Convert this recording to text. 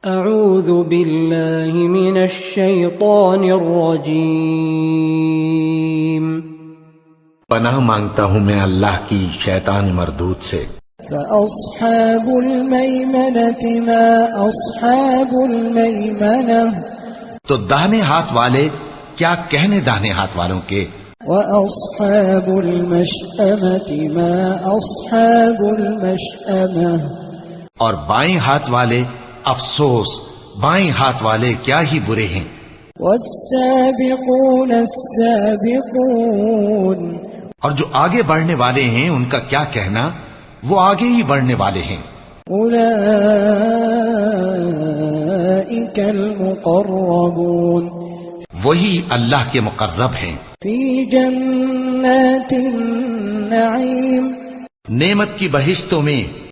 اعوذ باللہ من الشیطان الرجیم پناہ مانگتا ہوں میں اللہ کی شیطان مردود سے۔ فأصحاب المیمنة ما أصحاب المیمنة تو داہنے ہاتھ والے کیا کہنے داہنے ہاتھ والوں کے، وأصحاب المشأمة ما أصحاب المشأمة اور بائیں ہاتھ والے افسوس بائیں ہاتھ والے کیا ہی برے ہیں۔ والسابقون السابقون اور جو آگے بڑھنے والے ہیں ان کا کیا کہنا، وہ آگے ہی بڑھنے والے ہیں۔ اولئک المقربون وہی اللہ کے مقرب ہیں۔ فی جنات النعیم نعمت کی بہشتوں میں